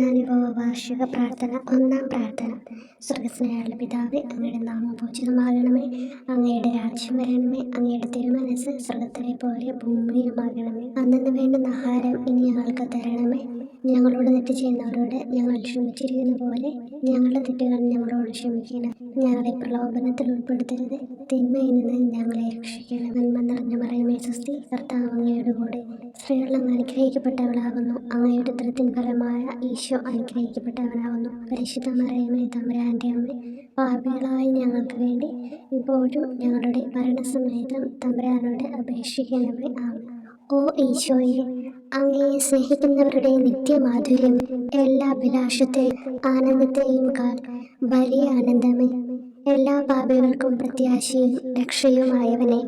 പീഡാനുഭവ വാർഷിക പ്രാർത്ഥന. ഒന്നാം പ്രാർത്ഥന. സ്വർഗ്ഗസ്ഥനായുള്ള പിതാവേ, അങ്ങയുടെ നാമം പൂജിതമാകണമേ. അങ്ങയുടെ രാജ്യം വരണമേ. അങ്ങയുടെ തിരുമനസ്സ് സ്വർഗ്ഗത്തിലെ പോലെ ഭൂമിയിലുമാകണമേ. അന്നന്ന് വേണ്ടുന്ന ആഹാരം ഇനി ഞങ്ങൾക്ക് തരണമേ. ഞങ്ങളോട് തെറ്റ് ചെയ്യുന്നവരോട് ഞങ്ങൾ ക്ഷമിച്ചിരിക്കുന്ന പോലെ ഞങ്ങളുടെ തെറ്റുകൾ ഞങ്ങളോട് ക്ഷമിക്കണം. ഞങ്ങളെ പ്രലോഭനത്തിൽ ഉൾപ്പെടുത്തരുത്, തിന്മയിൽ നിന്ന് ഞങ്ങളെ രക്ഷിക്കണം. നന്മ നിറഞ്ഞ മറിയമേ സ്വസ്തി, കർത്താവ് അങ്ങയുടെ കൂടെ സ്ത്രീകൾ അങ്ങ് അനുഗ്രഹിക്കപ്പെട്ടവളാകുന്നു. അങ്ങയുടെ ഉദരത്തിൻ ഫലമായ ഈശോ അനുഗ്രഹിക്കപ്പെട്ടവനാകുന്നു. പരിശുദ്ധ മറിയമേ തമ്പുരാന്റെ അമ്മ, പാപികളായ ഞങ്ങൾക്ക് വേണ്ടി ഇപ്പോഴും ഞങ്ങളുടെ മരണസമയത്തും തമ്പുരാനോട് അപേക്ഷിക്കണമേ. ആമേൻ. ഓ ഈശോയെ, അങ്ങയെ സ്നേഹിക്കുന്നവരുടെ നിത്യമാധുര്യം, എല്ലാ അഭിലാഷത്തെയും ആനന്ദത്തെയും കാൽ വലിയ ആനന്ദമേ. എല്ലാ പാപികൾക്കും പ്രത്യാശയും രക്ഷയുമായവനെ,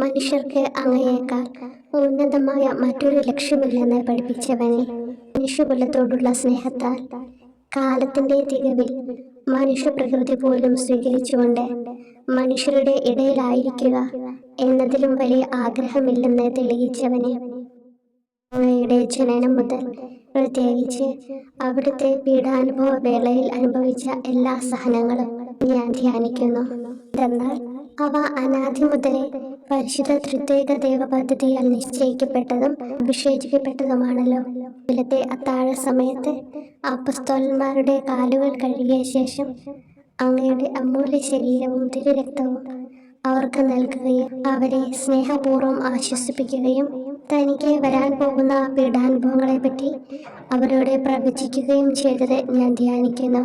മനുഷ്യർക്ക് അങ്ങയേക്കാൾ ഉന്നതമായ മറ്റൊരു ലക്ഷ്യമില്ലെന്ന് പഠിപ്പിച്ചവനെ, മനുഷ്യകുലത്തോടുള്ള സ്നേഹത്താൽ കാലത്തിന്റെ തികവിൽ മനുഷ്യപ്രകൃതി പോലും സ്വീകരിച്ചുകൊണ്ട് മനുഷ്യരുടെ ഇടയിലായിരിക്കുക എന്നതിലും വലിയ ആഗ്രഹമില്ലെന്ന് തെളിയിച്ചവനെ, അങ്ങയുടെ ജനനം മുതൽ പ്രത്യേകിച്ച് അവിടുത്തെ പീഡാനുഭവ വേളയിൽ അനുഭവിച്ച എല്ലാ സഹനങ്ങളും ഞാൻ ധ്യാനിക്കുന്നു. എന്നാൽ അവ അനാദി മുതലേ പരിശുദ്ധ ത്രിത്വൈക ദൈവ പദ്ധതിയാൽ നിശ്ചയിക്കപ്പെട്ടതും വിശേഷിക്കപ്പെട്ടതുമാണല്ലോ. ഇന്നത്തെ അത്താഴ സമയത്ത് അപ്പസ്തോലന്മാരുടെ കാലുകൾ കഴുകിയ ശേഷം അങ്ങയുടെ അമൂല്യ ശരീരവും തിരുരക്തവും അവർക്ക് നൽകുകയും അവരെ സ്നേഹപൂർവ്വം ആശ്വസിപ്പിക്കുകയും തനിക്ക് വരാൻ പോകുന്ന പീഡാനുഭവങ്ങളെ പറ്റി അവരോട് പ്രവചിക്കുകയും ചെയ്തത് ഞാൻ ധ്യാനിക്കുന്നു.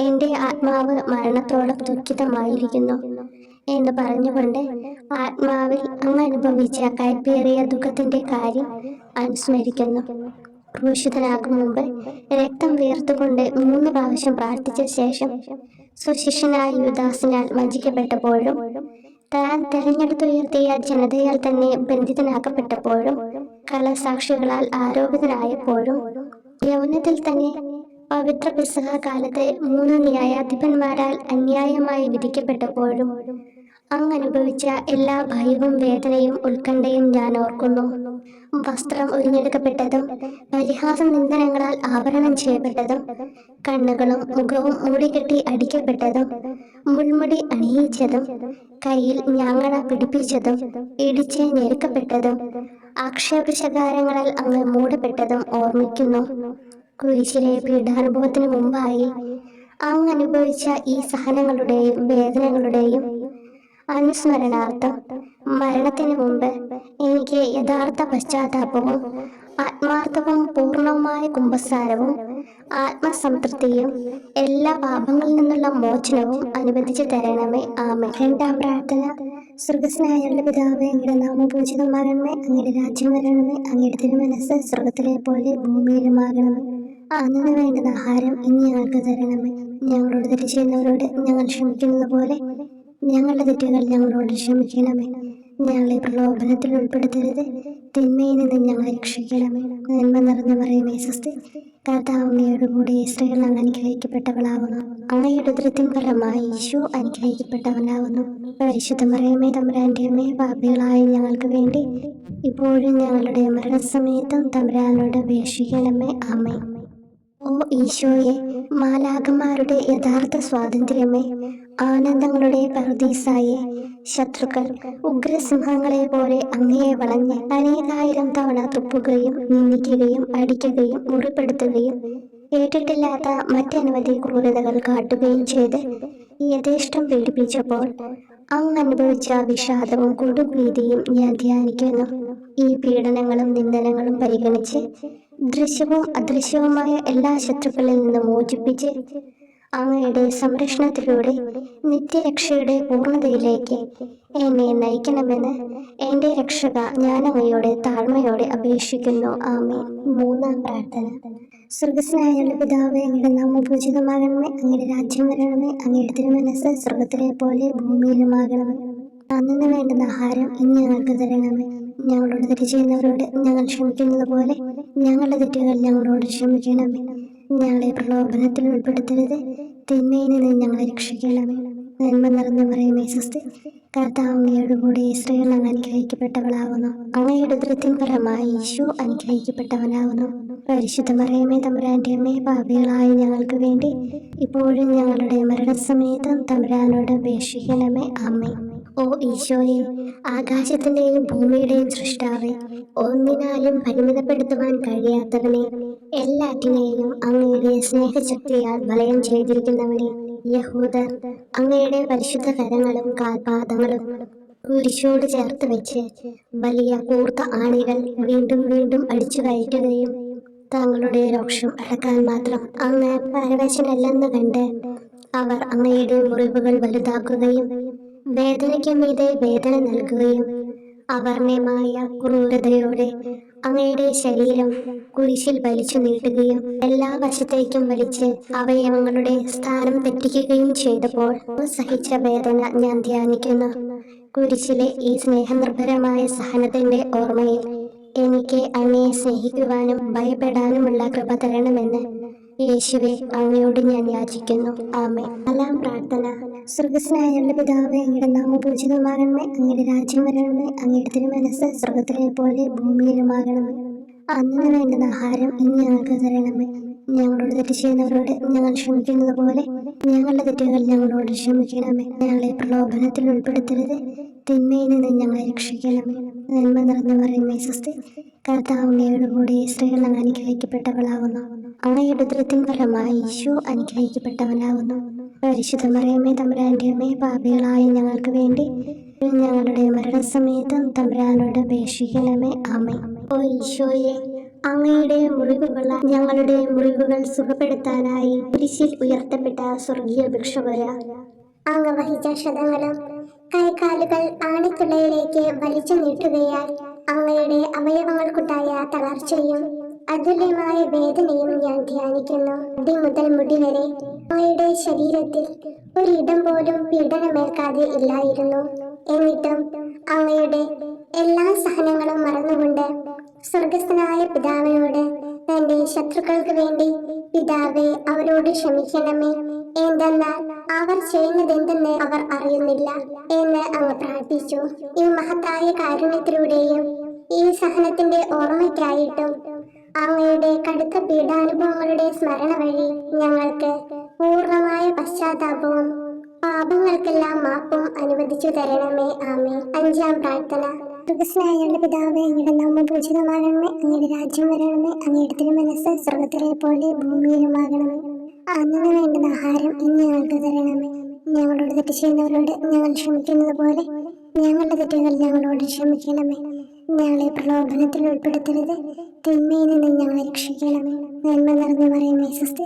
എൻ്റെ ആത്മാവ് മരണത്തോളം ദുഃഖിതമായിരിക്കുന്നു എന്ന് പറഞ്ഞുകൊണ്ട് ആത്മാവിൽ അങ്ങ് അനുഭവിച്ച കയ്പേറിയ ദുഃഖത്തിന്റെ കാര്യം അനുസ്മരിക്കുന്നു. ക്രൂശിതനാകും മുമ്പ് രക്തം വീർത്തുകൊണ്ട് 3 പ്രാവശ്യം പ്രാർത്ഥിച്ച ശേഷം സുശിഷ്യനായ യൂദാസിനാൽ വഞ്ചിക്കപ്പെട്ടപ്പോഴും താൻ തെരഞ്ഞെടുത്തുയർത്തിയ ജനതയാൽ തന്നെ ബന്ധിതനാക്കപ്പെട്ടപ്പോഴും കള്ളസാക്ഷികളാൽ ആരോപിതനായപ്പോഴും യൗവനത്തിൽ തന്നെ പവിത്ര പെസഹ കാലത്ത് 3 ന്യായാധിപന്മാരാൽ അന്യായമായി വിധിക്കപ്പെട്ടപ്പോഴും അങ്ങ് അനുഭവിച്ച എല്ലാ ഭയവും വേദനയും ഉത്കണ്ഠയും ഞാൻ ഓർക്കുന്നു. വസ്ത്രം ഉരിഞ്ഞെടുക്കപ്പെട്ടതും പരിഹാസ നിന്ദനങ്ങളാൽ ആവരണം ചെയ്യപ്പെട്ടതും കണ്ണുകളും മുഖവും മൂടിക്കെട്ടി അടിക്കപ്പെട്ടതും മുൾമുടി അണിയിച്ചതും കയ്യിൽ ഞാങ്ങണ പിടിപ്പിച്ചതും ഇടിച്ച് ഞെരുക്കപ്പെട്ടതും ആക്ഷേപശകാരങ്ങളാൽ അങ്ങ് മൂടപ്പെട്ടതും ഓർമ്മിക്കുന്നു. കുരിശിലെ പീഡാനുഭവത്തിന് മുമ്പായി അങ്ങ് അനുഭവിച്ച ഈ സഹനങ്ങളുടെയും വേദനകളുടെയും അനുസ്മരണാർത്ഥം മരണത്തിന് മുമ്പ് എനിക്ക് യഥാർത്ഥ പശ്ചാത്താപവും ആത്മാർത്ഥവും പൂർണ്ണവുമായ കുമ്പസാരവും ആത്മസംതൃപ്തിയും എല്ലാ പാപങ്ങളിൽ നിന്നുള്ള മോചനവും അനുവദിച്ചു തരണമേ. ആമേൻ. രണ്ടാം പ്രാർത്ഥന. സ്വർഗ്ഗസ്ഥനായുള്ള പിതാവേ, അങ്ങയുടെ നാമം പൂജിതമാകണമേ. അങ്ങയുടെ രാജ്യം വരണമേ. അങ്ങയുടെ തിരുമനസ്സ് സ്വർഗ്ഗത്തിലെ പോലെ ഭൂമിയിലുമാകണമേ. അന്നു വേണ്ടുന്ന ആഹാരം ഇനി ഞങ്ങൾക്ക് തരണമേ. ഞങ്ങളോട് തെറ്റ് ചെയ്യുന്നവരോട് ഞങ്ങൾ ക്ഷമിക്കുന്നത് പോലെ ഞങ്ങളുടെ തെറ്റുകൾ ഞങ്ങളോട് ക്ഷമിക്കണമേ. ഞങ്ങളെ പ്രലോഭനത്തിൽ ഉൾപ്പെടുത്തരുത്, തിന്മയിൽ നിന്ന് ഞങ്ങളെ രക്ഷിക്കണമേ. നന്മ നിറഞ്ഞ മറിയമേ സ്വസ്തി, കർത്താവ് അങ്ങയുടെ കൂടെ സ്ത്രീകൾ അങ്ങ് അനുഗ്രഹിക്കപ്പെട്ടവളാകുന്നു. അങ്ങയുടെ ഉദരത്തിൻ ഫലമായി ഈശോ അനുഗ്രഹിക്കപ്പെട്ടവനാകുന്നു. പരിശുദ്ധ മറിയമേ തമ്പുരാന്റെ അമ്മേ, പാപികളായ ഞങ്ങൾക്ക് വേണ്ടി ഇപ്പോഴും ഞങ്ങളുടെ മരണസമയത്തും തമ്പുരാനോട് അപേക്ഷിക്കണമേ. ആമേൻ. ഓ ഈശോയെ, മാലാഖമാരുടെ യഥാർത്ഥ സ്വാതന്ത്ര്യമേ, ആനന്ദങ്ങളുടെ പറുദീസായെ, ശത്രുക്കൾ ഉഗ്രസിംഹങ്ങളെ പോലെ അങ്ങയെ വളഞ്ഞ് അനേകായിരം തവണ തുപ്പുകയും നിന്ദിക്കുകയും അടിക്കുകയും മുറിപ്പെടുത്തുകയും കേട്ടിട്ടില്ലാത്ത മറ്റനവധി ക്രൂരതകൾ കാട്ടുകയും ചെയ്ത് യഥേഷ്ടം പീഡിപ്പിച്ചപ്പോൾ അങ്ങ് അനുഭവിച്ച വിഷാദവും കൊടുഭീതിയും ഞാൻ ധ്യാനിക്കുന്നു. ഈ പീഡനങ്ങളും നിന്ദനങ്ങളും പരിഗണിച്ച് ദൃശ്യവും അദൃശ്യവുമായ എല്ലാ ശത്രുക്കളിൽ നിന്ന് മോചിപ്പിച്ച് അങ്ങയുടെ സംരക്ഷണത്തിലൂടെ നിത്യരക്ഷയുടെ പൂർണ്ണതയിലേക്ക് എന്നെ നയിക്കണമെന്ന് എൻ്റെ രക്ഷക ഞാൻ അങ്ങയോട് താഴ്മയോടെ അപേക്ഷിക്കുന്നു. ആമേൻ. മൂന്നാം പ്രാർത്ഥന. സ്വർഗ്ഗസ്ഥനായുള്ള പിതാവേ, അങ്ങയുടെ നാമം പൂജിതമാകണമേ. അങ്ങയുടെ രാജ്യം വരണമേ. അങ്ങയുടെ തിരുമനസ്സ് സ്വർഗ്ഗത്തിലെ പോലെ ഭൂമിയിലുമാകണമേ. അന്നു വേണ്ടുന്ന ആഹാരം ഇനി ഞങ്ങൾക്ക് തരണമേ. ഞങ്ങളോട് തെറ്റ് ചെയ്യുന്നവരോട് ഞങ്ങൾ ക്ഷമിക്കുന്നത് പോലെ ഞങ്ങളുടെ തെറ്റുകൾ ഞങ്ങളോട് ക്ഷമിക്കണമേ. ഞങ്ങളെ പ്രലോഭനത്തിൽ ഉൾപ്പെടുത്തരുത്, തിന്മയിൽ നിന്ന് ഞങ്ങളെ രക്ഷിക്കണമേ. നന്മ നിറഞ്ഞ മറിയമേ സ്വസ്തി, കർത്താവ് അങ്ങയോടുകൂടി സ്ത്രീകൾ അങ്ങ് അനുഗ്രഹിക്കപ്പെട്ടവളാകുന്നു. അങ്ങയുടെ ഉദരത്തിൻ ഫലമായി ഈശോ അനുഗ്രഹിക്കപ്പെട്ടവനാകുന്നു. പരിശുദ്ധ മറിയമേ, തമ്പുരാന്റെ അമ്മേ, പാപികളായ ഞങ്ങൾക്ക് വേണ്ടി ഇപ്പോഴും ഞങ്ങളുടെ മരണസമയത്തും തമ്പുരാനോട് അപേക്ഷിക്കണമേ. ആമേൻ. ഓ ഈശോയെ, ആകാശത്തിന്റെയും ഭൂമിയുടെയും സൃഷ്ടാവേ, ഒന്നിനാലും പരിമിതപ്പെടുത്തുവാൻ കഴിയാത്തവനെ, എല്ലാറ്റിനെയും അങ്ങയുടെ സ്നേഹശക്തിയാൽ വലയം ചെയ്തിരിക്കുന്നവനെ, യഹൂദർ അങ്ങയുടെ പരിശുദ്ധ കരങ്ങളും കാൽപാദങ്ങളും കുരിശോട് ചേർത്ത് വെച്ച് വലിയ കൂർത്ത ആണികൾ വീണ്ടും വീണ്ടും അടിച്ചു കയറ്റുകയും തങ്ങളുടെ രോക്ഷം അടക്കാൻ മാത്രം അങ്ങ് പരവശനല്ലെന്ന് കണ്ട് അവർ അങ്ങയുടെ മുറിവുകൾ വലുതാക്കുകയും വേദനയ്ക്ക് മീതെ വേദന നൽകുകയും അവർണ്ണമായ ക്രൂരതയോടെ അങ്ങയുടെ ശരീരം കുരിശിൽ വലിച്ചു നീട്ടുകയും എല്ലാ വശത്തേക്കും വലിച്ച് അവയവങ്ങളുടെ സ്ഥാനം തെറ്റിക്കുകയും ചെയ്തപ്പോൾ സഹിച്ച വേദന ഞാൻ ധ്യാനിക്കുന്നു. കുരിശിലെ ഈ സ്നേഹനിർഭരമായ സഹനത്തിന്റെ ഓർമ്മയിൽ എനിക്ക് അങ്ങയെ സ്നേഹിക്കുവാനും ഭയപ്പെടാനുമുള്ള കൃപ തരണമെന്ന് യേശുവെ അങ്ങയോട് ഞാൻ യാചിക്കുന്നു. ആമേൻ. നാലാം പ്രാർത്ഥന. സ്വർഗ്ഗസ്ഥനായ ഞങ്ങളുടെ പിതാവേ, അങ്ങയുടെ നാമം പൂജിതമാകണമേ. അങ്ങയുടെ രാജ്യം വരണമേ. അങ്ങയുടെ തിരുമനസ്സ് സ്വർഗ്ഗത്തിലെ പോലെ ഭൂമിയിലുമാകണമേ. അന്ന് വേണ്ടുന്ന ആഹാരം ഇന്ന് ഞങ്ങൾക്ക് തരണമേ. ഞങ്ങളോട് തെറ്റ് ചെയ്യുന്നവരോട് ഞങ്ങൾ ക്ഷമിക്കുന്നത് പോലെ ഞങ്ങളുടെ തെറ്റുകൾ ഞങ്ങളോട് ക്ഷമിക്കണമേ. ഞങ്ങളെ പ്രലോഭനത്തിൽ ഉൾപ്പെടുത്തരുത്, തിന്മയിൽ നിന്ന് ഞങ്ങളെ രക്ഷിക്കണമേ. നന്മ നിറഞ്ഞു പറയുമേ സ്വസ്തി. കർത്താവ് അങ്ങയോടുകൂടി സ്ത്രീകൾ അങ്ങ് അനുഗ്രഹിക്കപ്പെട്ടവളാകുന്നു. അങ്ങയുടെ ഉദരത്തിൻ ഫലമായി ഈശോ അനുഗ്രഹിക്കപ്പെട്ടവനാകുന്നു. പരിശുദ്ധ മറിയമേ, തമ്പുരാന്റെ അമ്മേ, പാപികളായ ഞങ്ങൾക്ക് വേണ്ടി ഞങ്ങളുടെ മരണസമയത്തും തമ്പുരാനോട് അപേക്ഷിക്കണമേ. ആമേൻ. ഓ ഈശോയെ, അങ്ങയുടെ മുറിവുകൾ ഞങ്ങളുടെ മുറിവുകൾ സുഖപ്പെടുത്താനായി കുരിശിൽ ഉയർത്തപ്പെട്ട സ്വർഗീയ ഭിക്ഷുവര, അങ്ങ് വഹിച്ച ക്ഷതങ്ങളും കൈകാലുകൾ ആണിത്തുളയിലേക്ക് വലിച്ചു നീട്ടുകയാൽ അങ്ങയുടെ അവയവങ്ങൾക്കുണ്ടായ തളർച്ചയും അതുല്യമായ വേദനയും ഞാൻ ധ്യാനിക്കുന്നു. അടി മുതൽ മുടി വരെ അങ്ങയുടെ ശരീരത്തിൽ ഒരിടം പോലും പീഡനമേൽക്കാതെ ഇല്ലായിരുന്നു. എന്നിട്ടും അങ്ങയുടെ എല്ലാ സഹനങ്ങളും മറന്നുകൊണ്ട് സ്വർഗസ്ഥനായ പിതാവിനോട് തന്റെ ശത്രുക്കൾക്ക് വേണ്ടി പിതാവേ, അവരോട് ക്ഷമിക്കണമേ, എന്തെന്നാൽ അവർ ചെയ്യുന്നതെന്തെന്ന് അവർ അറിയുന്നില്ല എന്ന് അങ്ങ് പ്രാർത്ഥിച്ചു. ഈ മഹത്തായ കാരുണ്യത്തിലൂടെയും ഈ സഹനത്തിന്റെ ഓർമ്മയ്ക്കായിട്ടും അങ്ങയുടെ കടുത്ത പീഡാനുഭവങ്ങളുടെ സ്മരണ വഴി ഞങ്ങൾക്ക് പൂർണ്ണമായ പശ്ചാത്താപവും പാപങ്ങൾക്കെല്ലാം മാപ്പും അനുവദിച്ചു തരണമേ. ആമേൻ. അഞ്ചാം പ്രാർത്ഥന. സ്വർഗ്ഗസ്ഥനായ ഞങ്ങളുടെ പിതാവേ, അങ്ങയുടെ നാമം പൂജിതമാകണമേ. അങ്ങയുടെ രാജ്യം വരണമേ. അങ്ങയുടെ തിരുമനസ്സ് സ്വർഗ്ഗത്തിലെ പോലെ ഭൂമിയിലുമാകണമേ. അന്ന് വേണ്ടുന്ന ആഹാരം ഇന്ന് ഞങ്ങൾക്ക് തരണമേ. ഞങ്ങളോട് തെറ്റ് ചെയ്യുന്നവരോട് ഞങ്ങൾ ക്ഷമിക്കുന്നത് പോലെ ഞങ്ങളുടെ തെറ്റുകൾ ഞങ്ങളോട് ക്ഷമിക്കണമേ. ഞങ്ങളെ പ്രലോഭനത്തിൽ ഉൾപ്പെടുത്തരുത്, തിന്മയിൽ നിന്ന് ഞങ്ങളെ രക്ഷിക്കണമേ. നന്മ നിറഞ്ഞു പറയുമേ സ്വസ്തി.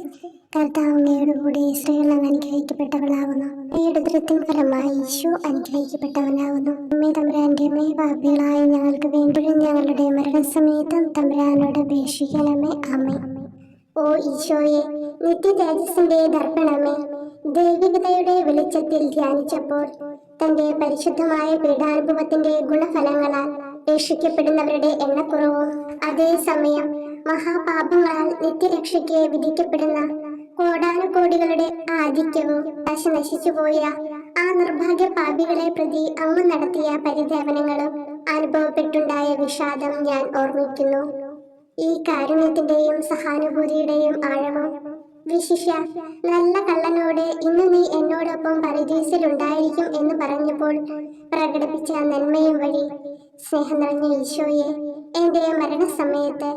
കർത്താവ് അങ്ങയോടുകൂടി സ്ത്രീകൾ അങ്ങ് അനുഗ്രഹിക്കപ്പെട്ടവളാകുന്നു. അങ്ങയുടെ ഉദരത്തിൻ ഫലമായി ഈശോ അനുഗ്രഹിക്കപ്പെട്ടവനാകുന്നു. അമ്മേ, തമ്പുരാന്റെ അമ്മേ, പാപികളായ ഞങ്ങൾക്ക് വേണ്ടി ഞങ്ങളുടെ മരണസമയത്തും തമ്പുരാനോട് അപേക്ഷിക്കണമേ. ആമേൻ. ഓ ഈശോയെ, നിത്യ തേജസ്സിന്റെ ദർപ്പണമേ, ദൈവികതയുടെ വെളിച്ചത്തിൽ ധ്യാനിച്ചപ്പോൾ തന്റെ പരിശുദ്ധമായ പീഡാനുഭവത്തിന്റെ ഗുണഫലങ്ങളാൽ രക്ഷിക്കപ്പെടുന്നവരുടെ എണ്ണക്കുറവും അതേസമയം മഹാപാപങ്ങളാൽ നിത്യരക്ഷയ്ക്ക് വിധിക്കപ്പെടുന്ന കോടാനുകോടികളുടെ ആധിക്യവും നശിച്ചുപോയ ആ നിർഭാഗ്യ പാപികളെ പ്രതി അങ്ങ് നടത്തിയ പരിദേവനങ്ങളും അനുഭവപ്പെട്ടുണ്ടായ വിഷാദം ഞാൻ ഓർമ്മിക്കുന്നു. ഈ കാരുണ്യത്തിന്റെയും സഹാനുഭൂതിയുടെയും ആഴവും വിശിഷ്യ നല്ല കള്ളനോട് ഇന്ന് നീ എന്നോടൊപ്പം പരദീസിലുണ്ടായിരിക്കും എന്ന് പറഞ്ഞപ്പോൾ പ്രകടിപ്പിച്ച നന്മയും വഴി സ്നേഹം നിറഞ്ഞ ഈശോയെ, എന്റെ മരണസമയത്ത്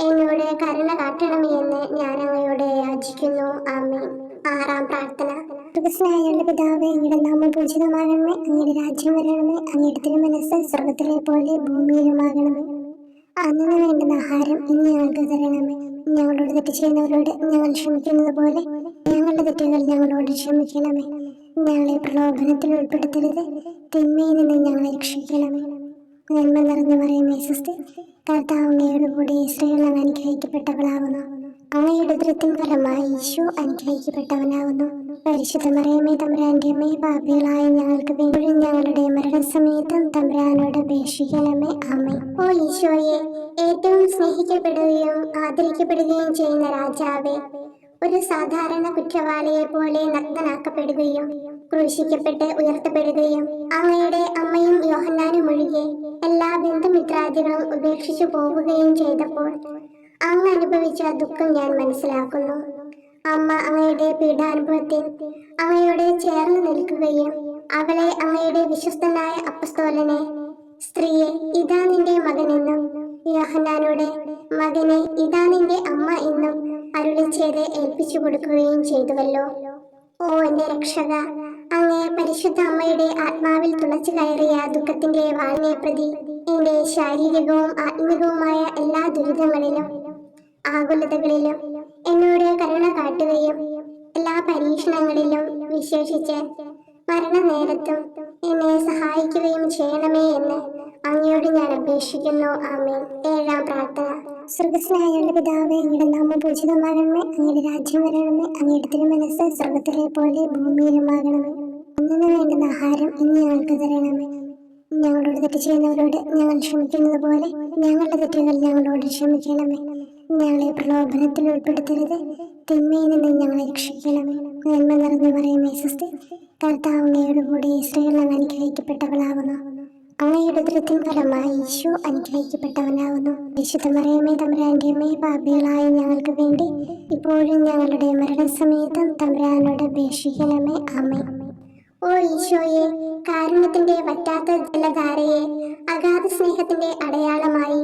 എന്നോട് കരുണ കാട്ടണമേ എന്ന് ഞാൻ അങ്ങയോട് യാചിക്കുന്നു. ആമേൻ. ആറാം പ്രാർത്ഥന. സ്വർഗ്ഗസ്ഥനായ ഞങ്ങളുടെ പിതാവേ, അങ്ങയുടെ നാമം പൂജിതമാകണമേ. അങ്ങയുടെ രാജ്യം വരണമേ. അങ്ങയുടെ തിരുമനസ്സ് സ്വർഗ്ഗത്തിലെ പോലെ ഭൂമിയിലുമാകണമേ. അന്ന് വേണ്ടുന്ന ആഹാരം ഇന്ന് ഞങ്ങൾക്ക് തരണമേ. ഞങ്ങളോട് തെറ്റ് ചെയ്യുന്നവരോട് ഞങ്ങൾ ക്ഷമിക്കുന്നത് പോലെ ഞങ്ങളുടെ തെറ്റുകൾ ഞങ്ങളോട് ക്ഷമിക്കണമേ. ഞങ്ങളെ പ്രലോഭനത്തിൽ ഉൾപ്പെടുത്തരുത്, തിന്മയിൽ നിന്ന് ഞങ്ങളെ രക്ഷിക്കണമേ. നന്മ നിറഞ്ഞു പറയുമേ സ്വസ്തി. കർത്താവ് അങ്ങയോടുകൂടി സ്ത്രീകൾ അങ്ങ് അനുഗ്രഹിക്കപ്പെട്ടവളാകുന്നു. അങ്ങയുടെ ഉദരത്തിൻ ഫലമായി ഈശോ അനുഗ്രഹിക്കപ്പെട്ടവനാകുന്നു. പരിശുദ്ധ മറിയമേ, തമ്പുരാന്റെ അമ്മേ, പാപികളായ ഞങ്ങൾക്ക് വേണ്ടി ഞങ്ങളുടെ മരണസമയത്തും തമ്പുരാനോട് അപേക്ഷിക്കണമേ. ആമേൻ. ഓ ഈശോയെ, ഏറ്റവും സ്നേഹിക്കപ്പെടുകയും ആദരിക്കപ്പെടുകയും ചെയ്യുന്ന രാജാവേ, ഒരു സാധാരണ കുറ്റവാളിയെ പോലെ നഗ്നനാക്കപ്പെടുകയും ക്രൂശിക്കപ്പെട്ട് ഉയർത്തപ്പെടുകയും അങ്ങയുടെ അമ്മയും യോഹന്നാനും ഒഴികെ എല്ലാ ബന്ധുമിത്രാദികളും ഉപേക്ഷിച്ചു പോവുകയും ചെയ്തപ്പോൾ അങ്ങ് അനുഭവിച്ച ദുഃഖം ഞാൻ മനസ്സിലാക്കുന്നു. അമ്മ അങ്ങയുടെ പീഡാനുഭവത്തിൽ അങ്ങയോട് ചേർന്ന് നിൽക്കുകയും അവളെ അങ്ങയുടെ വിശ്വസ്തനായ അപ്പസ്തോലനെ, സ്ത്രീയെ ഇതാ നിന്റെ മകനെന്നും യോഹന്നാനോട് മകനെ ഇതാ നിന്റെ അമ്മ എന്നും അരുളി ചെയ്ത് ഏൽപ്പിച്ചു കൊടുക്കുകയും ചെയ്തുവല്ലോ. ഓ എന്റെ രക്ഷക, അങ്ങേ പരിശുദ്ധ അമ്മയുടെ ആത്മാവിൽ തുളച്ചു കയറിയ ദുഃഖത്തിന്റെ വാളിനെ പ്രതി എന്റെ ശാരീരികവും ആത്മികവുമായ എല്ലാ ദുരിതങ്ങളിലും ആകുലതകളിലും എന്നോട് കരുണ കാട്ടുകയും എല്ലാ പരീക്ഷണങ്ങളിലും വിശേഷിച്ച് മരണനേരത്തും എന്നെ സഹായിക്കുകയും ചെയ്യണമേ എന്ന് അങ്ങയോട് ഞാൻ അപേക്ഷിക്കുന്നു. ആമേൻ. ഏഴാം പ്രാർത്ഥന. സ്വർഗസ്നായുള്ള പിതാവേ, അങ്ങയുടെ നാമം പൂജിതമാകണമേ, അങ്ങയുടെ രാജ്യം വരണമേ, അങ്ങയുടെ തിരുമനസ്സ് സ്വർഗത്തിലെ പോലെ ഭൂമിയിലുമാകണമേ. അന്നു വേണ്ടുന്ന ആഹാരം ഇന്ന് ഞങ്ങൾക്ക് തരണമേ. ഞങ്ങളോട് തെറ്റ് ചെയ്യുന്നവരോട് ഞങ്ങൾ ക്ഷമിക്കുന്നത് പോലെ ഞങ്ങളുടെ തെറ്റുകൾ ഞങ്ങളോട് ക്ഷമിക്കണമേ. ഞങ്ങളെ പ്രലോഭനത്തിൽ ഉൾപ്പെടുത്തരുത്, തിന്മയിൽ നിന്ന് ഞങ്ങളെ രക്ഷിക്കണമേ. നന്മ നിറഞ്ഞു പറയുമേ സ്വസ്തി, കർത്താവ് അങ്ങയുടെ കൂടെ സ്ത്രീകൾ അങ്ങ് അനുഗ്രഹിക്കപ്പെട്ടവളാകുന്നു. അങ്ങയുടെ ഉദരത്തിൻ ഫലമായി ഈശോ അനുഗ്രഹിക്കപ്പെട്ടവനാകുന്നു. വിശുദ്ധ മറിയമേ തമ്പുരാന്റെ അമ്മേ, പാപികളായ ഞങ്ങൾക്ക് വേണ്ടി ഇപ്പോഴും ഞങ്ങളുടെ മരണസമയത്തും തമ്പുരാനോട് അപേക്ഷിക്കണമേ. ആമേൻ. ഓ ഈശോയെ, കാരുണ്യത്തിന്റെ വറ്റാത്ത ജലധാരയെ, അഗാധ സ്നേഹത്തിന്റെ അടയാളമായി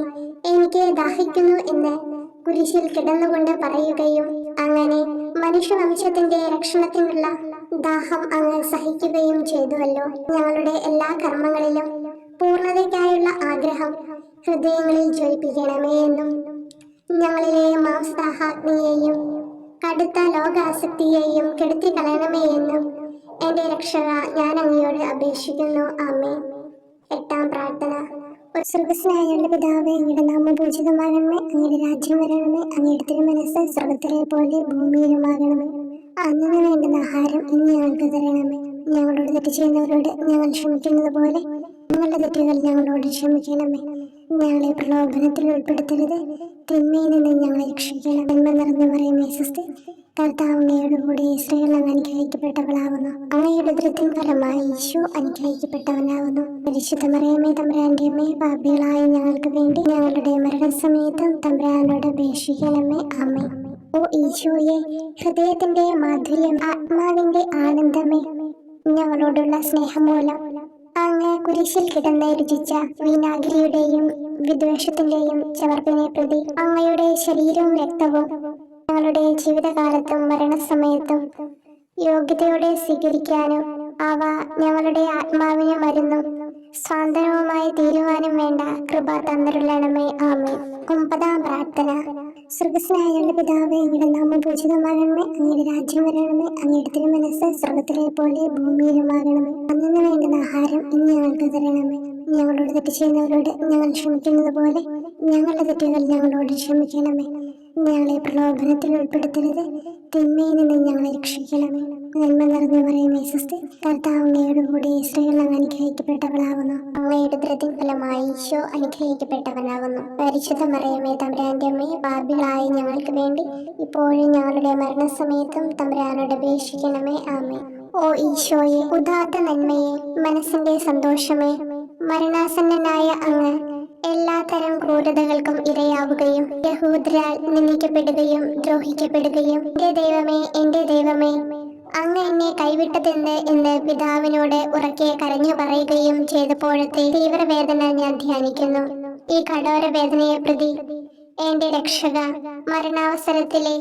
എനിക്ക് ദാഹിക്കുന്നു എന്ന് കുരിശിൽ കിടന്നുകൊണ്ട് പറയുകയും അങ്ങനെ മനുഷ്യവംശത്തിന്റെ രക്ഷണത്തിനുള്ള ദാഹം അങ്ങ് സഹിക്കുകയും ചെയ്തുവല്ലോ. ഞങ്ങളുടെ എല്ലാ കർമ്മങ്ങളിലും പൂർണ്ണതയ്ക്കായുള്ള ആഗ്രഹം ഹൃദയങ്ങളിൽ ജ്വലിപ്പിക്കണമേ എന്നും ഞങ്ങളിലെ മാംസദാഹാഗ്നിയെയും കടുത്ത ലോകാസക്തിയെയും കെടുത്തി കളയണമേ എന്നും എന്റെ രക്ഷക ഞാൻ അങ്ങയോട് അപേക്ഷിക്കുന്നു. ആമേൻ. എട്ടാം പ്രാർത്ഥന. സ്വർഗസ്നായുള്ള പിതാവേ, അങ്ങയുടെ നാമം പൂജിതമാകണമേ, അങ്ങയുടെ രാജ്യം വരണമേ, അങ്ങയുടെ തിരുമനസ്സ് സ്വർഗത്തിലെ പോലെ ഭൂമിയിലുമാകണമേ. അന്നു വേണ്ടുന്ന ആഹാരം ഇന്ന് ഞങ്ങൾക്ക് തരണമേ. ഞങ്ങളോട് തെറ്റ് ചെയ്യുന്നവരോട് ഞങ്ങൾ ക്ഷമിക്കുന്നത് പോലെ ഞങ്ങളുടെ തെറ്റുകൾ ഞങ്ങളോട് ക്ഷമിക്കണമേ. ഞങ്ങളെ പ്രലോഭനത്തിൽ ഉൾപ്പെടുത്തരുത്, തിന്മയിൽ നിന്ന് ഞങ്ങളെ രക്ഷിക്കണം. നന്മ നിറഞ്ഞു പറയുമേ സ്വസ്തി, കർത്താവ് അങ്ങയുടെ കൂടെ സ്ത്രീകൾ അങ്ങ് അനുഗ്രഹിക്കപ്പെട്ടവളാകുന്നു. അങ്ങയുടെ ഉദരത്തിൻ ഫലമായി ഈശോ അനുഗ്രഹിക്കപ്പെട്ടവനാകുന്നു. പരിശുദ്ധ മറിയമേ തമ്പുരാന്റെ അമ്മേ, പാപികളായ ഞങ്ങൾക്ക് വേണ്ടി ഞങ്ങളുടെ മരണസമയത്തും തമ്പുരാനോട് അപേക്ഷിക്കണമേ. ആമേൻ. ഓ ഈശോയെ, ഹൃദയത്തിന്റെ മാധുര്യം, ആത്മാവിന്റെ ആനന്ദമേ, ഞങ്ങളോടുള്ള സ്നേഹം മൂലം അങ്ങ് കുരിശിൽ കിടന്ന് രുചിച്ച വിനാഗിരിയുടെയും വിദ്വേഷത്തിന്റെയും ചവർപ്പിനെ പ്രതി അങ്ങയുടെ ശരീരവും രക്തവും ഞങ്ങളുടെ ജീവിതകാലത്തും മരണസമയത്തും യോഗ്യതയോടെ സ്വീകരിക്കാനും അവ ഞങ്ങളുടെ ആത്മാവിന് മരുന്നും സ്വാതന്ത്ര്യവുമായി തീരുവാനും വേണ്ട കൃപ തന്നരുളണമേ. ആമേൻ. ഒമ്പതാം പ്രാർത്ഥന. സ്വർഗസ്നായുള്ള പിതാവേ, അങ്ങയുടെ നാമം പൂജിതമാകണമേ, അങ്ങയുടെ രാജ്യം വരണമേ, അങ്ങയുടെ തിരുമനസ്സ് സ്വർഗത്തിലെ പോലെ ഭൂമിയിലുമാകണമേ. അന്നു വേണ്ടുന്ന ആഹാരം ഇന്ന് ഞങ്ങൾക്ക് തരണമേ. ഞങ്ങളോട് തെറ്റ് ചെയ്യുന്നവരോട് ഞങ്ങൾ ക്ഷമിക്കുന്നത് പോലെ ഞങ്ങളുടെ തെറ്റുകൾ ഞങ്ങളോട് ക്ഷമിക്കണമേ. ഞങ്ങളെ പ്രലോഭനത്തിൽ ഉൾപ്പെടുത്തരുത്, തിന്മയിൽ നിന്ന് ഞങ്ങളെ രക്ഷിക്കണമേ. നന്മ നിറഞ്ഞു പറയുമേ സ്വസ്തി, കർത്താവ് അങ്ങയുടെ കൂടെ സ്ത്രീകൾ അങ്ങ് അനുഗ്രഹിക്കപ്പെട്ടവളാകുന്നു. അങ്ങയുടെ ഉദരത്തിൻ ഫലമായി ഈശോ അനുഗ്രഹിക്കപ്പെട്ടവനാകുന്നു. പരിശുദ്ധ മറിയമേ തമ്പുരാന്റെ അമ്മേ, പാപികളായ ഞങ്ങൾക്ക് വേണ്ടി ഇപ്പോഴും ഞങ്ങളുടെ മരണസമയത്തും തമ്പുരാനോട് അപേക്ഷിക്കണമേ. ആമേൻ. ഓ ഈശോയെ, ഉദാത്ത നന്മയെ, മനസ്സിന്റെ സന്തോഷമേ, മരണാസന്നനായ അങ്ങ് എല്ലാത്തരം ക്രൂരതകൾക്കും ഇരയാവുകയും യഹൂദരാൽ നിന്ദിക്കപ്പെടുകയും ദ്രോഹിക്കപ്പെടുകയും എന്റെ ദൈവമേ അങ്ങ് എന്നെ കൈവിട്ടതെന്ന് എന്ന് പിതാവിനോട് ഉറക്കെ കരഞ്ഞു പറയുകയും ചെയ്തപ്പോഴത്തെ തീവ്രവേദന ഞാൻ ധ്യാനിക്കുന്നു. ഈ കഠോര വേദനയെ പ്രതി എന്റെ രക്ഷക, മരണാവസരത്തിലെ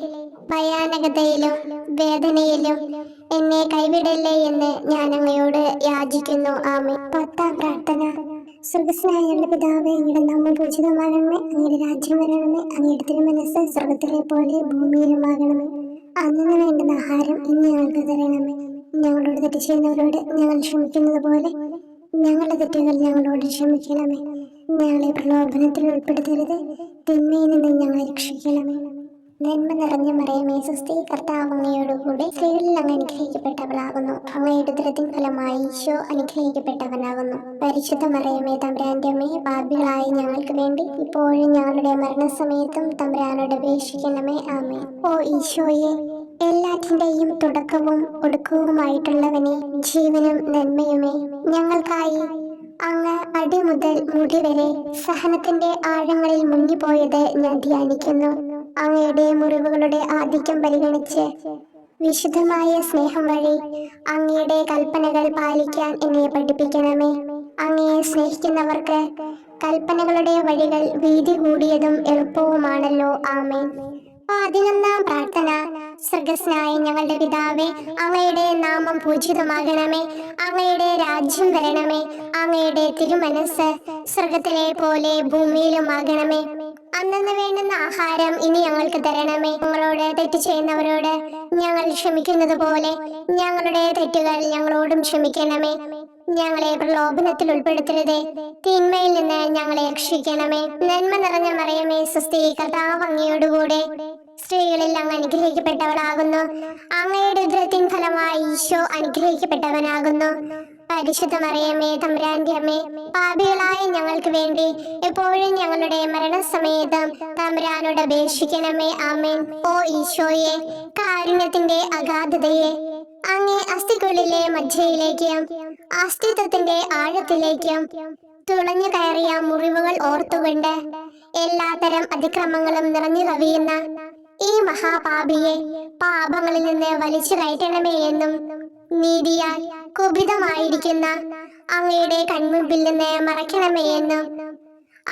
ഭയാനകതയിലും വേദനയിലും എന്നെ കൈവിടല്ലേ എന്ന് ഞാൻ അങ്ങയോട് യാചിക്കുന്നു. ആമേൻ. പത്താം പ്രാർത്ഥന. സ്വർഗസ്നായുള്ള പിതാവേ, അങ്ങയുടെ നാമം പൂജിതമാകണമേ, അങ്ങയുടെ രാജ്യം വരണമേ, അങ്ങയുടെ തിരുമനസ്സ് സ്വർഗത്തിലെ പോലെ ഭൂമിയിലുമാകണമേ. അന്നു വേണ്ടുന്ന ആഹാരം ഇന്ന് ഞങ്ങൾക്ക് തരണമേ. ഞങ്ങളോട് തെറ്റ് ചെയ്യുന്നവരോട് ഞങ്ങൾ ക്ഷമിക്കുന്നത് പോലെ ഞങ്ങളുടെ തെറ്റുകൾ ഞങ്ങളോട് ക്ഷമിക്കണമേ. ഞങ്ങളെ പ്രലോഭനത്തിൽ ഉൾപ്പെടുത്തരുത്, തിന്മയിൽ നിന്ന് ഞങ്ങളെ രക്ഷിക്കണമേ. നന്മ നിറഞ്ഞ മറിയമേ സ്വസ്തി, കർത്താവ് അങ്ങയോടുകൂടി സ്ത്രീകളിൽ അങ്ങ് അനുഗ്രഹിക്കപ്പെട്ടവളാകുന്നു. അങ്ങയുടെ ഉദരത്തിൻ ഫലമായി ഈശോ അനുഗ്രഹിക്കപ്പെട്ടവനാകുന്നു. പരിശുദ്ധ മറിയമേ തമ്പുരാന്റെ അമ്മേ, പാപികളായ ഞങ്ങൾക്ക് വേണ്ടി ഇപ്പോഴും ഞങ്ങളുടെ മരണസമയത്തും തമ്പുരാനോട് അപേക്ഷിക്കണമേ. ആമേൻ. ഓ ഈശോയെ, എല്ലാറ്റിന്റെയും തുടക്കവും ഒടുക്കവുമായിട്ടുള്ളവനെ, ജീവനും നന്മയുമേ, ഞങ്ങൾക്കായി അങ്ങ് അടിമുതൽ മുടി വരെ സഹനത്തിന്റെ ആഴങ്ങളിൽ മുങ്ങിപ്പോയത് ഞാൻ ധ്യാനിക്കുന്നു. അങ്ങയുടെ മുറിവുകളുടെ ആധിക്യം പരിഗണിച്ച് വിശുദ്ധമായ സ്നേഹം വഴി അങ്ങയുടെ കൽപ്പനകൾ പാലിക്കാൻ എന്നെ പഠിപ്പിക്കണമേ. അങ്ങയെ സ്നേഹിക്കുന്നവർക്ക് കൽപ്പനകളുടെ വഴികൾ വീതി കൂടിയതും എളുപ്പവുമാണല്ലോ. ആമേൻ. 11-ാം പ്രാർത്ഥന. സ്വർഗ്ഗസ്ഥനായ ഞങ്ങളുടെ പിതാവേ, അങ്ങയുടെ നാമം പൂജിതമാകണമേ. അങ്ങയുടെ രാജ്യം വരണമേ. അങ്ങയുടെ തിരുമനസ് സ്വർഗത്തിലെ പോലെ ഭൂമിയിലുമാകണമേ. അന്നന്ന് വേണ്ടുന്ന ആഹാരം ഇനി ഞങ്ങൾക്ക് തരണമേ. ഞങ്ങളോട് തെറ്റ് ചെയ്യുന്നവരോട് ഞങ്ങൾ ക്ഷമിക്കുന്നത് പോലെ ഞങ്ങളുടെ തെറ്റുകൾ ഞങ്ങളോടും ക്ഷമിക്കണമേ. ഞങ്ങളെ പ്രലോഭനത്തിൽ ഉൾപ്പെടുത്തരുതേ, തിന്മയിൽ നിന്ന് ഞങ്ങളെ രക്ഷിക്കണമേ. നന്മ നിറഞ്ഞ മറിയമേ, സ്വസ്തി, കർത്താവ് അങ്ങയോടുകൂടെ സ്ത്രീകളിൽ അങ്ങ് അനുഗ്രഹിക്കപ്പെട്ടവളാകുന്നു. അങ്ങയുടെ ഉദരത്തിൻ ഫലമായി ഈശോ അനുഗ്രഹിക്കപ്പെട്ടവനാകുന്നു. പരിശുദ്ധ മറിയമേ, തമ്പുരാന്റെ അമ്മേ, പാപികളായ ഞങ്ങൾക്ക് വേണ്ടി എപ്പോഴും ഞങ്ങളുടെ മരണസമയത്തും തമ്പുരാനോട് അപേക്ഷിക്കണമേ. ആമേൻ. ഓ ഈശോയെ, കാരുണ്യത്തിന്റെ അഗാധതയെ, അങ്ങേ അസ്ഥിക്കുള്ളിലെ മജ്ജയിലേക്കും അസ്തിത്വത്തിന്റെ ആഴത്തിലേക്കും തുളഞ്ഞു കയറിയ മുറിവുകൾ ഓർത്തുകൊണ്ട് എല്ലാത്തരം അതിക്രമങ്ങളും നിറഞ്ഞു കവിയുന്ന ഈ മഹാപാപിയെ പാപങ്ങളിൽ നിന്ന് വലിച്ചു കയറ്റണമേ എന്നും, നീതിയാൽ കുപിതമായിരിക്കുന്ന അങ്ങയുടെ കൺമുമ്പിൽ നിന്ന് മറയ്ക്കണമേ എന്നും,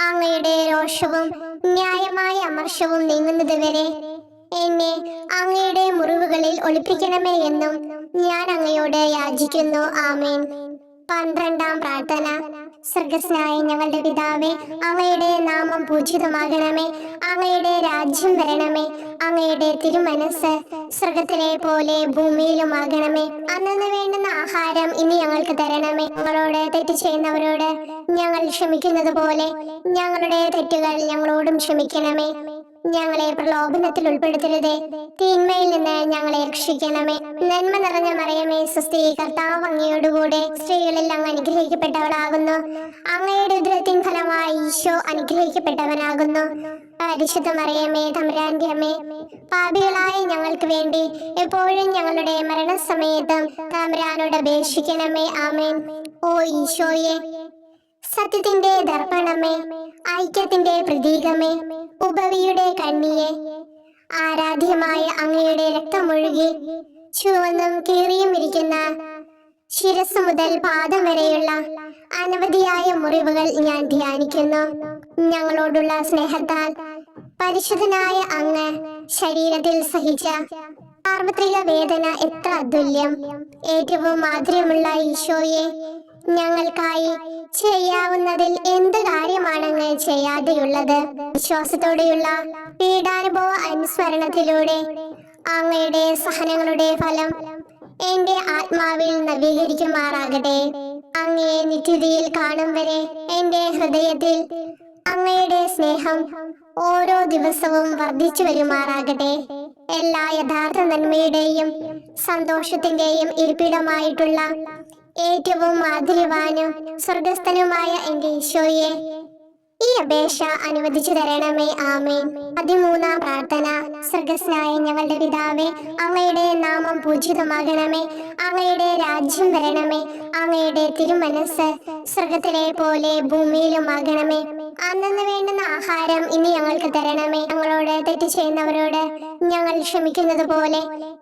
അങ്ങയുടെ രോഷവും ന്യായമായ അമർഷവും നീങ്ങുന്നത് വരെ എന്നെ അങ്ങയുടെ മുറിവുകളിൽ ഒളിപ്പിക്കണമേ എന്നും ഞാൻ അങ്ങയോട് യാചിക്കുന്നു. ആമേൻ. 12-ാം പ്രാർത്ഥന. സ്വർഗ്ഗസ്ഥനായ ഞങ്ങളുടെ പിതാവേ, അങ്ങയുടെ നാമം പൂജിതമാകണമേ. അങ്ങയുടെ രാജ്യം വരണമേ. അങ്ങയുടെ തിരുമനസ് സ്വർഗത്തിലെ പോലെ ഭൂമിയിലുമാകണമേ. അന്നന്ന് വേണ്ടുന്ന ആഹാരം ഇനി ഞങ്ങൾക്ക് തരണമേ. ഞങ്ങളോട് തെറ്റ് ചെയ്യുന്നവരോട് ഞങ്ങൾ ക്ഷമിക്കുന്നത് പോലെ ഞങ്ങളുടെ തെറ്റുകൾ ഞങ്ങളോടും ക്ഷമിക്കണമേ. ഞങ്ങളെ പ്രലോഭനത്തിൽ ഉൾപ്പെടുത്തരുതേ, തിന്മയിൽ നിന്ന് ഞങ്ങളെ രക്ഷിക്കണമേ. നന്മ നിറഞ്ഞ മറിയമേ, സ്വസ്തി, കർത്താവ് അങ്ങയോടുകൂടെ സ്ത്രീകളിൽ അങ്ങ് അനുഗ്രഹിക്കപ്പെട്ടവളാകുന്നു. അങ്ങയുടെ ഉദരത്തിൻ ഫലമായി ഈശോ അനുഗ്രഹിക്കപ്പെട്ടവനാകുന്നു. പരിശുദ്ധ മറിയമേ, തമ്പുരാന്റെ അമ്മേ, പാപികളായ ഞങ്ങൾക്ക് വേണ്ടി എപ്പോഴും ഞങ്ങളുടെ മരണസമയത്തും തമ്പുരാനോട് അപേക്ഷിക്കണമേ. ആമേൻ. ഓ ഈശോയെ, സത്യത്തിന്റെ ദർപ്പണമേ, ഐക്യത്തിന്റെ പ്രതീകമേ, ഉപവിയുടെ കണ്ണിയെ, ആരാധ്യമായ അങ്ങയുടെ രക്തമൊഴുകി ചുവന്നും കീറിയും ഇരിക്കുന്ന ശിരസ് മുതൽ പാദം വരെയുള്ള അനവധിയായ മുറിവുകൾ ഞാൻ ധ്യാനിക്കുന്നു. ഞങ്ങളോടുള്ള സ്നേഹത്താൽ പരിശുദ്ധനായ അങ്ങ് ശരീരത്തിൽ സഹിച്ച സാർവത്രിക വേദന എത്ര അതുല്യം. ഏറ്റവും മാധുര്യമുള്ള ഈശോയെ, ഞങ്ങൾക്കായി ചെയ്യാവുന്നതിൽ എന്ത് കാര്യമാണങ്ങ് ചെയ്യാതെയുള്ളത്? വിശ്വാസത്തോടെയുള്ള പീഡാനുഭവ അനുസ്മരണത്തിലൂടെ അങ്ങയുടെ സഹനങ്ങളുടെ ഫലം എന്റെ ആത്മാവിൽ നവീകരിക്കുമാറാകട്ടെ. അങ്ങയെ നിത്യതയിൽ കാണും വരെ എന്റെ ഹൃദയത്തിൽ അങ്ങയുടെ സ്നേഹം ഓരോ ദിവസവും വർദ്ധിച്ചു വരുമാറാകട്ടെ. എല്ലാ യഥാർത്ഥ നന്മയുടെയും സന്തോഷത്തിന്റെയും ഇരിപ്പിടമായിട്ടുള്ള ഏറ്റവും മാധുര്യവാനും സ്വർഗസ്ഥനുമായ എന്റെ ഈശോയെ, ഈ അപേക്ഷ അനുവദിച്ചു തരണമേ. ആമേൻ. 13-ാം പ്രാർത്ഥന. സ്വർഗ്ഗസ്ഥനായ ഞങ്ങളുടെ പിതാവേ, അങ്ങയുടെ നാമം പൂജിതമാകണമേ. അങ്ങയുടെ രാജ്യം വരണമേ. അങ്ങയുടെ തിരുമനസ് സ്വർഗത്തിലെ പോലെ ഭൂമിയിലുമാകണമേ. അന്നന്ന് വേണ്ടുന്ന ആഹാരം ഇനി ഞങ്ങൾക്ക് തരണമേ. ഞങ്ങളോട് തെറ്റ് ചെയ്യുന്നവരോട് ഞങ്ങൾ ക്ഷമിക്കുന്നത് പോലെ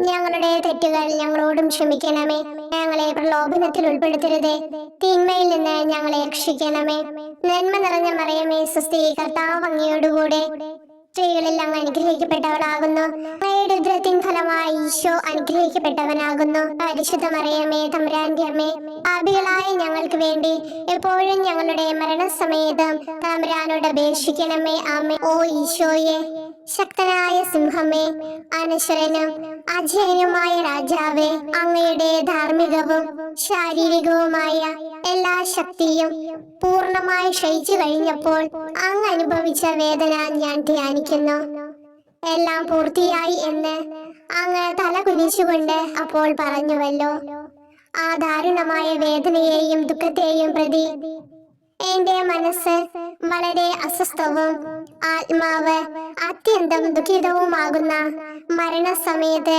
ഞങ്ങളുടെ തെറ്റുകൾ ഞങ്ങളോടും ക്ഷമിക്കണമേ. ഞങ്ങളെ പ്രലോഭനത്തിൽ ഉൾപ്പെടുത്തരുതേ, തിന്മയിൽ നിന്ന് ഞങ്ങളെ രക്ഷിക്കണമേ. നന്മ നിറഞ്ഞ മറിയമേ, സ്വസ്തി, കർത്താവ് അങ്ങയോടുകൂടെ സ്ത്രീകളിൽ അങ്ങ് അനുഗ്രഹിക്കപ്പെട്ടവളാകുന്നു. അങ്ങയുടെ ഉദരത്തിൻ ഫലമായി ഈശോ അനുഗ്രഹിക്കപ്പെട്ടവനാകുന്നു. പരിശുദ്ധ മറിയമേ, തമ്പുരാന്റെ അമ്മേ, പാപികളായ ഞങ്ങൾക്ക് വേണ്ടി എപ്പോഴും ഞങ്ങളുടെ മരണസമയത്തും തമ്പുരാനോട് അപേക്ഷിക്കണമേ. ആമേൻ. ഓ ഈശോയെ, ശക്തനായ സിംഹമേ, അനശ്വരനും അജയനുമായ രാജാവേ, അങ്ങയുടെ ധാർമ്മികവും ശാരീരികവുമായ എല്ലാ ശക്തിയും പൂർണ്ണമായി ക്ഷയിച്ചു കഴിഞ്ഞപ്പോൾ അങ്ങ് അനുഭവിച്ച വേദന ഞാൻ ധ്യാനിക്കുന്നു. എല്ലാം പൂർത്തിയായി എന്ന് അങ്ങ് തല കുനിച്ചുകൊണ്ട് അപ്പോൾ പറഞ്ഞുവല്ലോ. ആ ദാരുണമായ വേദനയെയും ദുഃഖത്തെയും പ്രതി എന്റെ മനസ്സ് വളരെ അസ്വസ്ഥവും ആത്മാവ് അത്യന്തം ദുഃഖിതവുമാകുന്ന മരണസമയത്ത്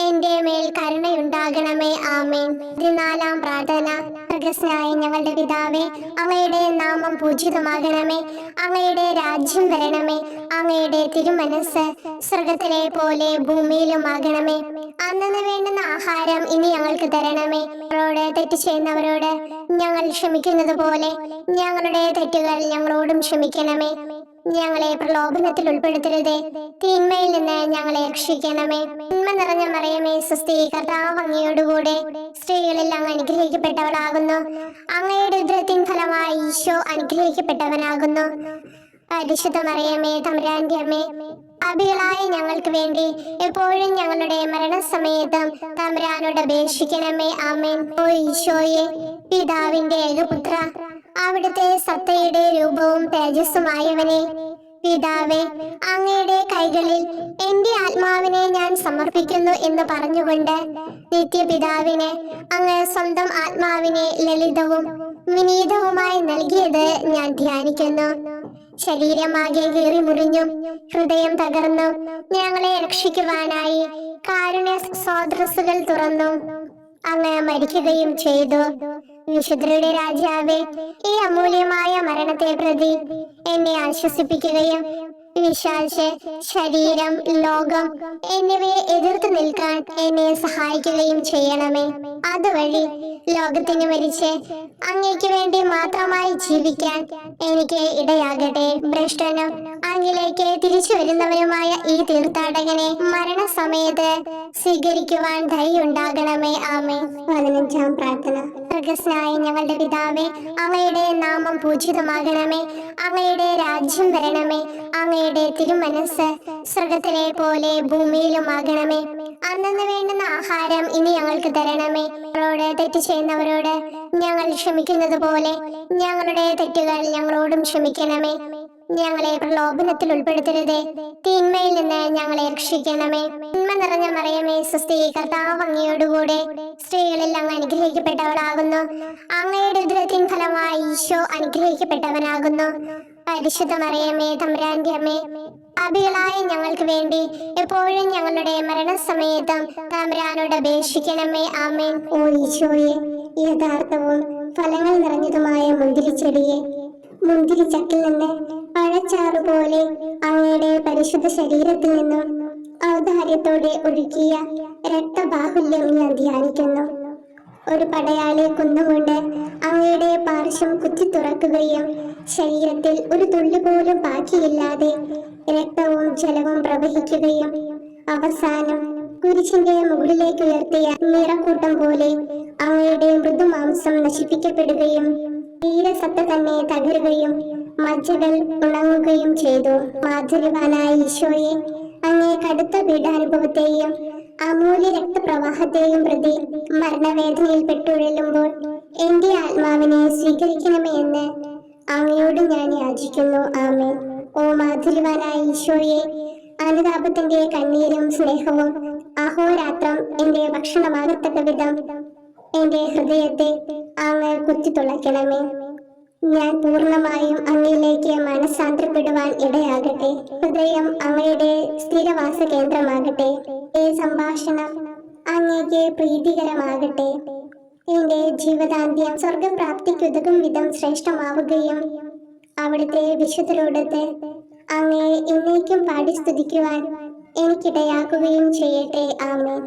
എന്റെ മേൽ കരുണയുണ്ടാകണമേ. ആമേൻ. 14-ാം പ്രാർത്ഥന. സ്വർഗ്ഗസ്ഥനായ ഞങ്ങളുടെ പിതാവേ, അങ്ങയുടെ നാമം പൂജിതമാകണമേ. അങ്ങയുടെ രാജ്യം വരണമേ. അങ്ങയുടെ തിരുമനസ് സ്വർഗത്തിലെ പോലെ ഭൂമിയിലുമാകണമേ. അന്നന്ന് വേണ്ടുന്ന ആഹാരം ഇനി ഞങ്ങൾക്ക് തരണമേ. ഞങ്ങളോട് തെറ്റ് ചെയ്യുന്നവരോട് ഞങ്ങൾ ക്ഷമിക്കുന്നത് പോലെ ഞങ്ങളുടെ തെറ്റുകൾ ഞങ്ങളോടും ക്ഷമിക്കണമേ. ഞങ്ങളെ പ്രലോഭനത്തിൽ ഉൾപ്പെടുത്തരുതേ, തിന്മയിൽ നിന്ന് ഞങ്ങളെ രക്ഷിക്കണമേ. നന്മ നിറഞ്ഞ മറിയമേ, സ്വസ്തി, കർത്താവ് അങ്ങയോടുകൂടെ സ്ത്രീകളിൽ അങ്ങ് അനുഗ്രഹിക്കപ്പെട്ടവളാകുന്നു. അങ്ങയുടെ ഉദരത്തിൻ ഫലമായി ഈശോ അനുഗ്രഹിക്കപ്പെട്ടവനാകുന്നു. പരിശുദ്ധ മറിയമേ, തമ്പുരാന്റെ അമ്മേ, പാപികളായ ഞങ്ങൾക്ക് വേണ്ടി എപ്പോഴും ഞങ്ങളുടെ മരണസമയത്തും തമ്പുരാനോട് അപേക്ഷിക്കണമേ. ആമേൻ. ഓ ഈശോയെ, പിതാവിന്റെ ഏകപുത്ര, അവിടുത്തെ സത്തയുടെ രൂപവും തേജസ്സുമായവനെ, പിതാവേ, അങ്ങയുടെ കൈകളിൽ എന്റെ ആത്മാവിനെ ഞാൻ സമർപ്പിക്കുന്നു എന്ന് പറഞ്ഞുകൊണ്ട് നിത്യപിതാവിന് അങ്ങ് സ്വന്തം ആത്മാവിനെ ലളിതവും വിനീതവുമായി നൽകിയത് ഞാൻ ധ്യാനിക്കുന്നു. ശരീരമാകെ കീറി മുറിഞ്ഞും ഹൃദയം തകർന്നും ഞങ്ങളെ രക്ഷിക്കുവാനായി കാരുണ്യ സ്രോതസ്സുകൾ തുറന്നു അങ്ങ് മരിക്കുകയും ചെയ്തു. വിശുദ്ധരുടെ രാജാവേ, ഈ അമൂല്യമായ മരണത്തെ പ്രതി എന്നെ ആശ്വസിപ്പിക്കുകയും വിശ്വാസ ശരീരം, ലോകം എന്നിവയെ എതിർത്ത് നിൽക്കാൻ എന്നെ സഹായിക്കുകയും ചെയ്യണമേ. അതുവഴി ലോകത്തിന് മരിച്ച് അങ്ങയ്ക്ക് വേണ്ടി മാത്രമായി ജീവിക്കാൻ എനിക്ക് ഇടയാകട്ടെ. ഭ്രഷ്ടനും അങ്ങിലേക്ക് തിരിച്ചു വരുന്നവരുമായ ഈ തീർത്ഥാടകനെ മരണസമയത്ത് സ്വീകരിക്കുവാൻ ധൈര്യമുണ്ടാകണമേ. ആമേൻ. 15-ാം പ്രാർത്ഥന. സ്വർഗ്ഗസ്ഥനായ ഞങ്ങളുടെ പിതാവേ, അങ്ങയുടെ നാമം പൂജിതമാകണമേ. അങ്ങയുടെ രാജ്യം വരണമേ. അങ്ങയുടെ തിരുമനസ് സ്വർഗത്തിലെ പോലെ ഭൂമിയിലുമാകണമേ. അന്നന്ന് വേണ്ടുന്ന ആഹാരം ഇനി ഞങ്ങൾക്ക് തരണമേ. ഞങ്ങളോട് തെറ്റ് ചെയ്യുന്നവരോട് ഞങ്ങൾ ക്ഷമിക്കുന്നത് പോലെ ഞങ്ങളുടെ തെറ്റുകൾ ഞങ്ങളോടും ക്ഷമിക്കണമേ. ഞങ്ങളെ പ്രലോഭനത്തിൽ ഉൾപ്പെടുത്തരുതേ, തിന്മയിൽ നിന്ന് ഞങ്ങളെ രക്ഷിക്കണമേ. നന്മ നിറഞ്ഞ മറിയമേ, സ്വസ്തി, കർത്താവ് അങ്ങയോടുകൂടെ സ്ത്രീകളിൽ അങ്ങ് അനുഗ്രഹിക്കപ്പെട്ടവളാകുന്നു. അങ്ങയുടെ ഉദരത്തിൻ ഫലമായി ഈശോ അനുഗ്രഹിക്കപ്പെട്ടവനാകുന്നു. പരിശുദ്ധ മറിയമേ, തമ്പുരാന്റെ അമ്മേ, പാപികളായ ഞങ്ങൾക്ക് വേണ്ടി എപ്പോഴും ഞങ്ങളുടെ മരണസമയത്തും തമ്പുരാനോട് അപേക്ഷിക്കണമേ. ആമേൻ. ഓ ഈശോയെ, യഥാർത്ഥവും ഫലങ്ങൾ നിറഞ്ഞതുമായ മുന്തിരിച്ചെടിയെ, മുന്തിരിച്ചക്കിൽ നിന്ന് പഴച്ചാറു പോലെ അങ്ങയുടെ പരിശുദ്ധ ശരീരത്തിൽ നിന്നും ഔദാര്യത്തോടെ ഒഴുകിയ രക്തബാഹുല്യം ഞാൻ ധ്യാനിക്കുന്നു. ഒരു പടയാളി കുന്നുകൊണ്ട് അങ്ങയുടെ പാർശ്വം കുത്തി തുറക്കുകയും ശരീരത്തിൽ ഒരു തുള്ളി പോലും ബാക്കിയില്ലാതെ രക്തവും ജലവും പ്രവഹിക്കുകയും അവസാനം കുരിശിന്റെ മുകളിലേക്ക് ഉയർത്തിയ നിറക്കൂട്ടം പോലെ അങ്ങയുടെ മൃദുമാംസം നശിപ്പിക്കപ്പെടുകയും തീരസത്ത തന്നെ തകരുകയും മജ്ജകൾ ഉണങ്ങുകയും ചെയ്തു. മാധുര്യവാനായ ഈശോയെ, അങ്ങേ കടുത്ത പീഡാനുഭവത്തെയും അമൂല്യ രക്തപ്രവാഹത്തെയും പ്രതി മരണവേദനയിൽ പെട്ടുഴലുമ്പോൾ എന്റെ ആത്മാവിനെ സ്വീകരിക്കണമേ എന്ന് അങ്ങയോട് ഞാൻ യാചിക്കുന്നു. ആമേൻ. ഓ മാധുര്യവാനായ ഈശോയെ, അനുതാപത്തിന്റെ കണ്ണീരും സ്നേഹവും അഹോരാത്രം എന്റെ ഭക്ഷണമാകത്തക്ക വിധം എന്റെ ഹൃദയത്തെ അങ്ങ് കുത്തിത്തുളയ്ക്കണമേ. ഞാൻ പൂർണ്ണമായും അങ്ങയിലേക്ക് മനസ്സാന്തരപ്പെടുവാൻ ഇടയാകട്ടെ. ഹൃദയം അങ്ങയുടെ സ്ഥിരവാസ കേന്ദ്രമാകട്ടെ. ഈ സംഭാഷണം അങ്ങേക്ക് പ്രീതികരമാകട്ടെ. എന്റെ ജീവിതാന്ത്യം സ്വർഗപ്രാപ്തിക്കുതകും വിധം ശ്രേഷ്ഠമാവുകയും അവിടുത്തെ വിശുദ്ധരോടൊത്ത് അങ്ങയെ എന്നേക്കും പാടി സ്തുതിക്കുവാൻ എനിക്കിടയാക്കുകയും ചെയ്യട്ടെ. ആമേൻ.